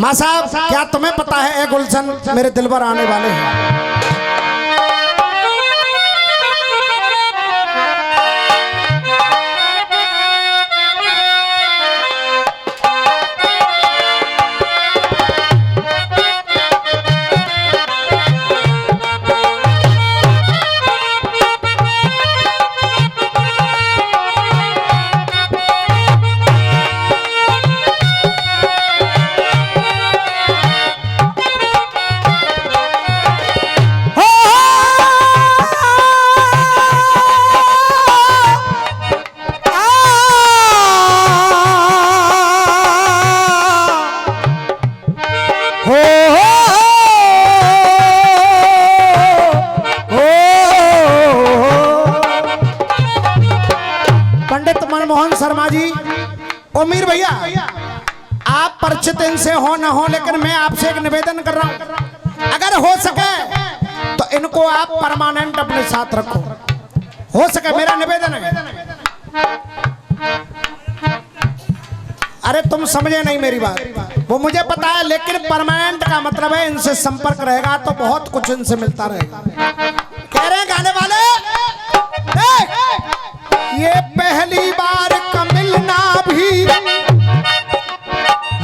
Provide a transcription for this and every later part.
माँ साहब क्या तुम्हें पता है ए गुलशन मेरे दिलबर आने वाले हैं। मनमोहन शर्मा जी, उमीर भैया, आप परिचित इनसे हो न हो, लेकिन मैं आपसे एक निवेदन कर रहा हूं, अगर हो सके तो इनको आप परमानेंट अपने साथ रखो, हो सके, मेरा निवेदन है। अरे तुम समझे नहीं मेरी बात, वो मुझे पता है, लेकिन परमानेंट का मतलब है इनसे संपर्क रहेगा तो बहुत कुछ इनसे मिलता रहेगा। कह रहे हैं गाने वाले, ये पहली बार का मिलना भी,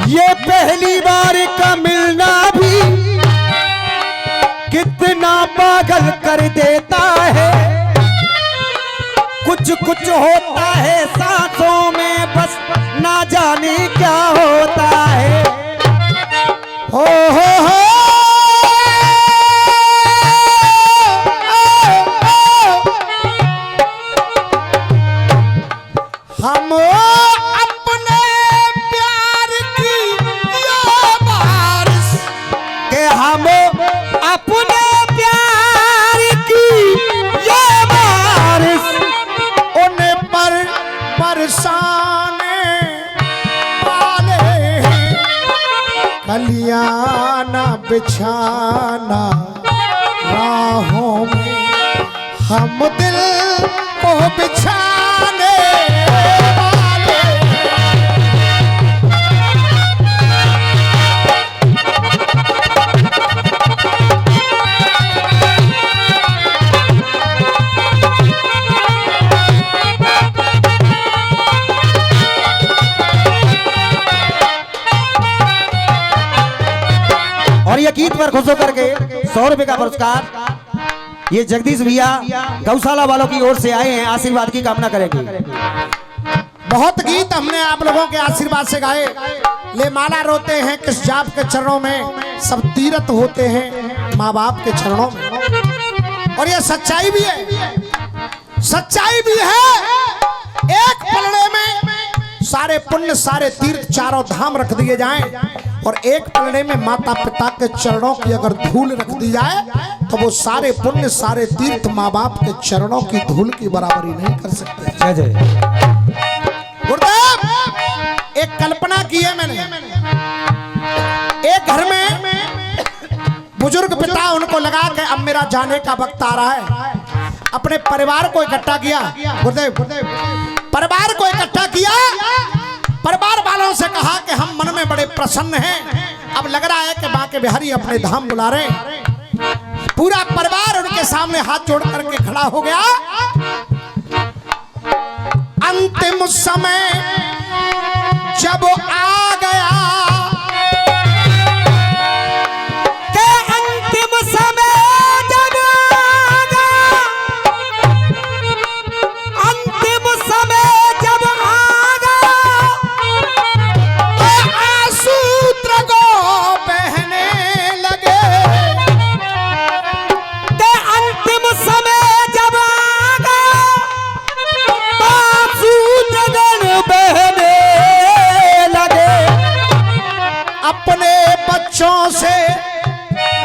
ये पहली बार का मिलना भी कितना पागल कर देता है। कुछ कुछ होता है सांसों में, बस ना जाने क्या होता है। हो हम अपने प्यार की ये बारिश, के हम अपने प्यार की ये बारिश उन्हें पर बरसाने वाले हैं। कलियाना बिछाना राहों में, हम दिल को बिछाने वाले। और ये गीत पर खुश होकर के 100 रुपए का पुरस्कार ये जगदीश भैया गौशाला वालों की ओर से आए हैं, आशीर्वाद की कामना करेंगे। बहुत गीत हमने आप लोगों के आशीर्वाद से गाए। ले माला रोते हैं किस जाप के चरणों में, सब तीरथ होते हैं माँ बाप के चरणों में। और ये सच्चाई भी है, सच्चाई भी है। एक पलड़े में सारे पुण्य सारे तीर्थ चारों धाम रख दिए जाएं, और एक पलड़े में माता पिता के चरणों की अगर धूल रख दी जाए तो वो सारे पुण्य सारे तीर्थ माँ बाप के चरणों की धूल की बराबरी नहीं कर सकते। जय जय गुरुदेव, एक कल्पना की है मैंने। एक घर में बुजुर्ग पिता, उनको लगा कि अब मेरा जाने का वक्त आ रहा है, अपने परिवार को इकट्ठा किया। गुरुदेव, परिवार को इकट्ठा किया, परिवार वालों से कहा कि हम मन में बड़े प्रसन्न हैं, अब लग रहा है कि बांके बिहारी अपने धाम बुला रहे हैं। पूरा परिवार उनके सामने हाथ जोड़ करके खड़ा हो गया। अंतिम समय जब आ गया, के अंतिम समय जब आ गया, अंतिम समय जब आ गया, आंसू को बहने लगे। के अंतिम समय जब आ गया, आंसू बहने लगे। अपने बच्चों से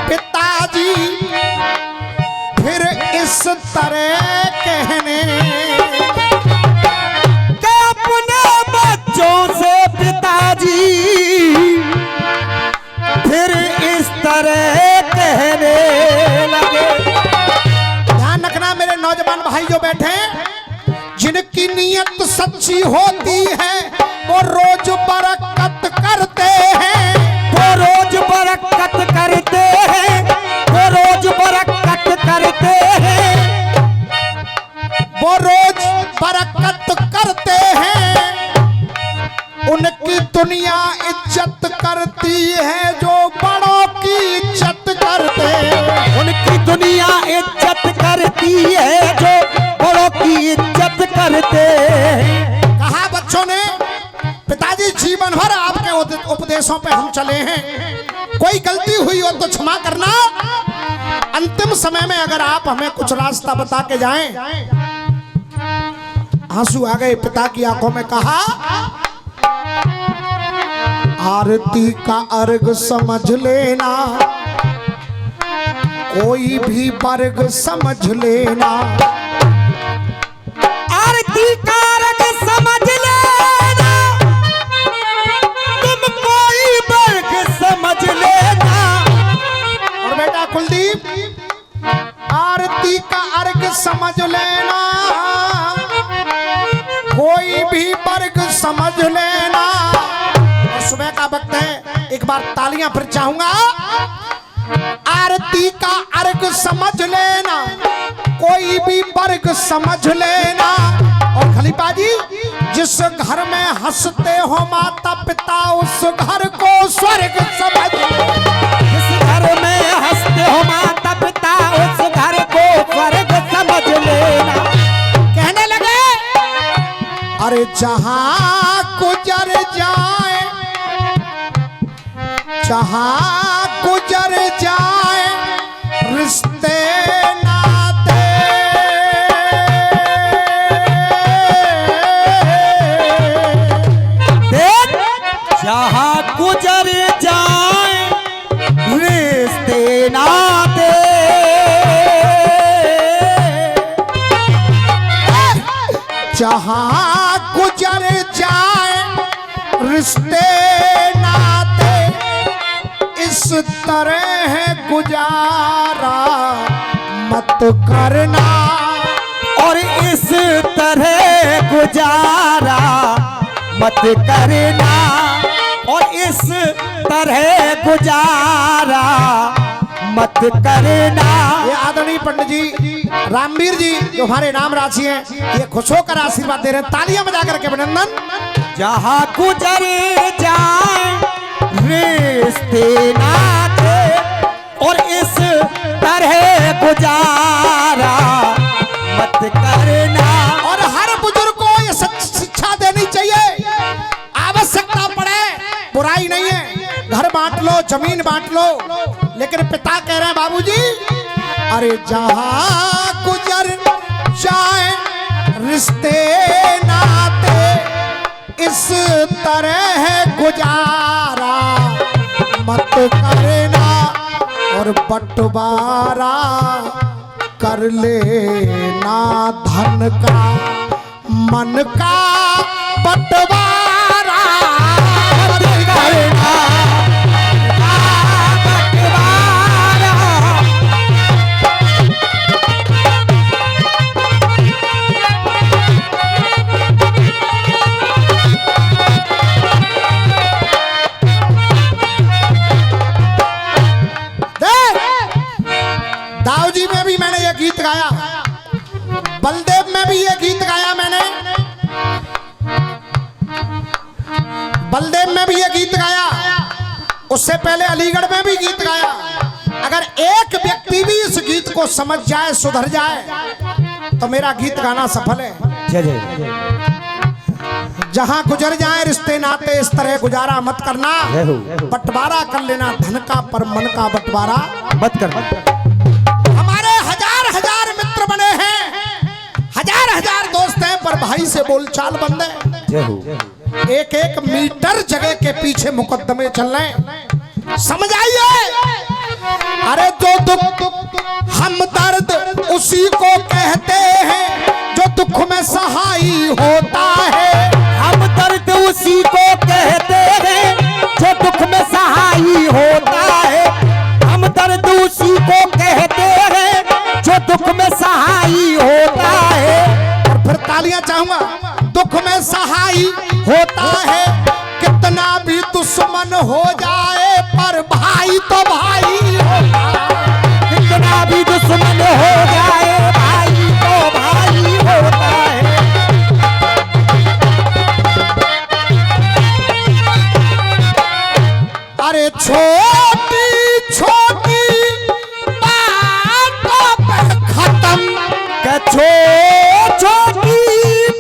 पिताजी फिर इस तरह कहने, के अपने बच्चों से पिताजी फिर इस तरह कहने लगे। ध्यान रखना मेरे नौजवान भाई जो बैठे, जिनकी नीयत सच्ची होती है वो रोज बरकत करते हैं, वो करती है जो बड़ों की इज्जत करते। उनकी दुनिया इज्जत करती है जो बड़ों की इज्जत करते। कहा बच्चों ने, पिताजी जीवन भर आपके उपदेशों पे हम चले हैं, कोई गलती हुई हो तो क्षमा करना, अंतिम समय में अगर आप हमें कुछ रास्ता बता के जाएं। आंसू आ गए पिता की आंखों में। कहा, आरती का अर्घ समझ लेना, कोई भी वर्ग समझ लेना। आरती का अर्घ समझ लेना, तुम कोई वर्ग समझ लेना। और बेटा कुलदीप, आरती का अर्घ समझ लेना, कोई भी वर्ग समझ लेना। और सुबह का वक्त है, एक बार तालियां फिर चाहूंगा। आरती का अर्घ समझ लेना, कोई भी वर्ग समझ लेना। और खलीफा जी, जिस घर में हंसते हो माता पिता, उस घर को स्वर्ग समझ लेना। जिस घर में हंसते हो माता पिता, उस घर को स्वर्ग समझ लेना। कहने लगे, अरे जहां गुजर जाए, जहां गुजर जाए रिश्ते नाते, देख जहां गुजर जाए रिश्ते नाते। जहां गुजर जाए रिश्ते नाते, इस तरह गुजारा मत करना। और इस तरह गुजारा मत करना। और इस तरह गुजारा मत करना। ये आदरणीय पंडित जी रामवीर जी जो हमारे नाम राशि हैं, ये खुश होकर आशीर्वाद दे रहे हैं। तालियां बजा करके अभिनंदन। जहां गुजर जाए रिश्ते नाते, और इस तरह गुजारा मत करना। और हर बुजुर्ग को ये शिक्षा देनी चाहिए, आवश्यकता पड़े बुराई नहीं है, घर बांट लो, जमीन बांट लो, लेकिन पिता कह रहे हैं बाबूजी, अरे जहां गुजर जाए रिश्ते नाते, इस तरह गुजारा मत करना। और बंटवारा कर लेना धन का, मन का बंटवारा मत करना। दाऊजी में भी मैंने ये गीत गाया, बलदेव में भी ये गीत गाया मैंने, बलदेव में भी ये गीत गाया, उससे पहले अलीगढ़ में भी गीत गाया। अगर एक व्यक्ति भी इस गीत को समझ जाए, सुधर जाए, तो मेरा गीत गाना सफल है। जय जय। जहां गुजर जाए रिश्ते नाते, इस तरह गुजारा मत करना। बंटवारा कर लेना धन का, पर मन का बंटवारा मत करना। हमारे हजार हजार मित्र बने हैं, हजार हजार दोस्त हैं, पर भाई से बोलचाल बंद है। जय हो। एक एक मीटर जगह के पीछे मुकदमे चल रहे हैं, समझ आइए। अरे जो दुख हम दर्द उसी को कहते हैं, जो दुख में सहाई होता है। हम दर्द उसी को कहते हैं, जो दुख में सहाई होता है। हम दर्द उसी को कहते हैं, जो दुख में सहाई होता है। और फिर तालियां चाहूंगा। दुख में सहाई होता है, कितना भी दुश्मन हो जाए, पर भाई तो भाई होता है। कितना भी दुश्मन हो जाए, भाई तो भाई होता है। अरे छोटी छोटी बातों पे खत्म के छोटी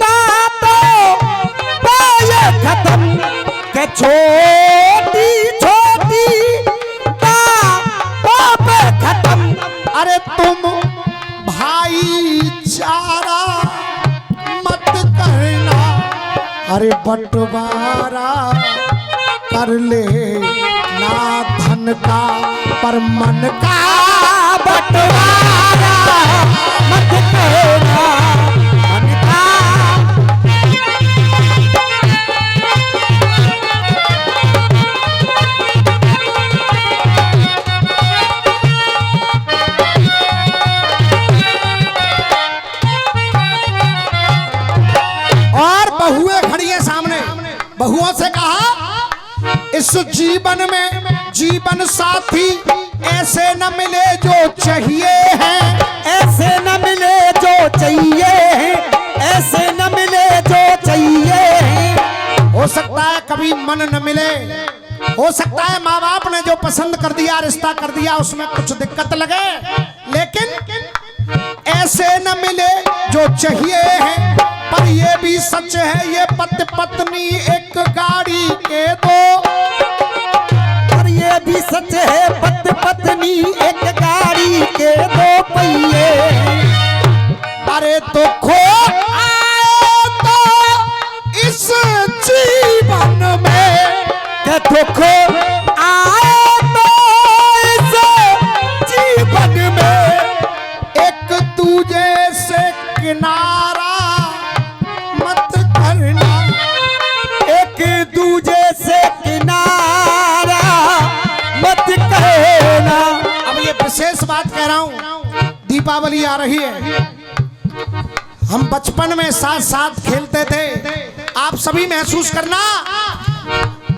बातों पे ये खत्म के छोटी छोटी बातों पे खत्म। अरे तुम भाईचारा मत करना, अरे बंटवारा कर ले ना धन का पर मन का बंटवारा मत करना मन का। और बहुएं खड़ी है सामने, बहुओं से कहा इस जीवन में जीवन साथी ऐसे न मिले जो चाहिए हैं, ऐसे न मिले जो चाहिए हैं, ऐसे न मिले जो चाहिए हैं। हो सकता है कभी मन न मिले, हो सकता है माँ बाप ने जो पसंद कर दिया रिश्ता कर दिया उसमें कुछ दिक्कत लगे, लेकिन ऐसे न मिले जो चाहिए हैं। पर ये भी सच है ये पति पत्नी एक गाड़ी के दो, और ये भी सच है पति पत्नी एक गाड़ी के दो पहिए। अरे तो खो आए तो इस जीवन में के दुख आए तो इस जीवन में एक दूजे से किनारा मत करना, एक दूजे से किनारा मत कहना। अब ये विशेष बात कह रहा हूं, दीपावली आ रही है, हम बचपन में साथ साथ खेलते थे। आप सभी महसूस करना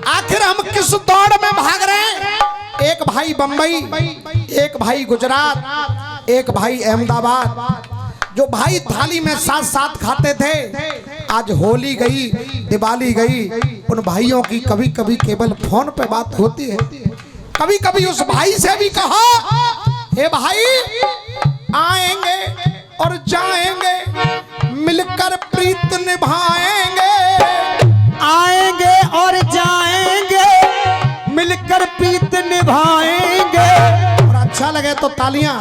आखिर हम किस दौड़ में भाग रहे हैं। एक भाई बंबई, एक भाई गुजरात, एक भाई अहमदाबाद, जो भाई थाली में साथ साथ खाते थे। आज होली गई, दिवाली गई, उन भाइयों की कभी कभी केवल फोन पे बात होती है। कभी कभी उस भाई से भी कहा हे भाई आएंगे और जाएंगे, मिलकर प्रीत निभाएंगे, आएंगे और जाएंगे मिलकर प्रीत निभाएंगे। और अच्छा लगे तो तालियां।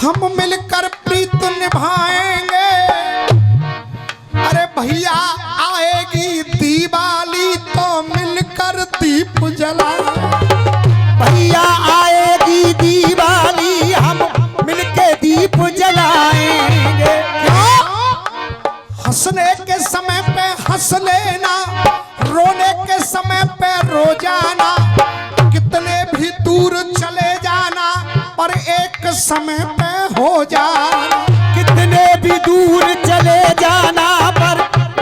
हम मिलकर प्रीत निभाएंगे। अरे भैया आएगी दिवाली तो मिलकर दीप जलाएंगे, भैया आएगी दिवाली हम मिलके दीप जलाएंगे। हंसने के समय पे हंस लेना, रोने के समय पे रो जाना, कितने भी दूर चले जाना पर एक समय पे हो जाना, कितने भी दूर चले जाना पर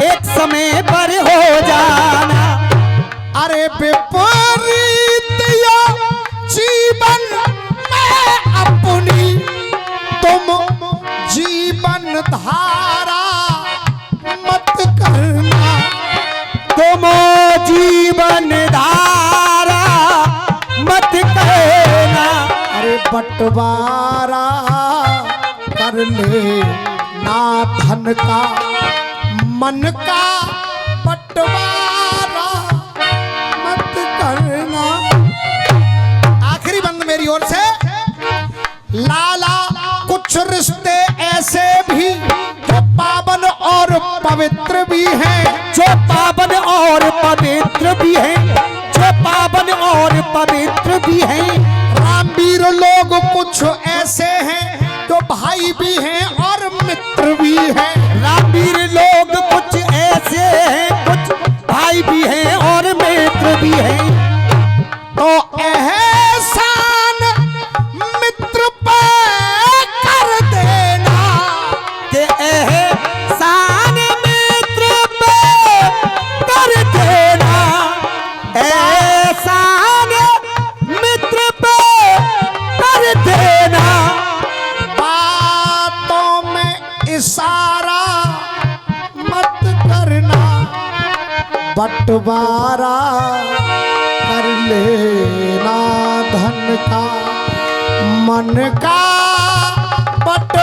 एक समय पर हो जाना। अरे विपरीत या जीवन में अपनी तुम जीवन धारा मत करना, तुम जीवन धारा मत कहना। अरे बंटवारा कर ले ना धन का मन का, बंटवारा मत करना। आखिरी बंद मेरी ओर से, लाला कुछ रिश्ते ऐसे भी जो पावन और पवित्र भी हैं, जो पावन और पवित्र भी हैं, जो पावन और पवित्र भी हैं। रामवीर लोग कुछ ऐसे हैं जो भाई भी हैं और मित्र भी हैं, रामवीर लोग कुछ ऐसे हैं, कुछ भाई भी हैं और मित्र भी हैं। तो एहसान मित्र पे कर देना, के एहसान मित्र पे कर देना, एहसान मित्र पे कर देना। बातों में इशारा मत करना, बंटवारा कर लेना धन का, मन का बंटवारा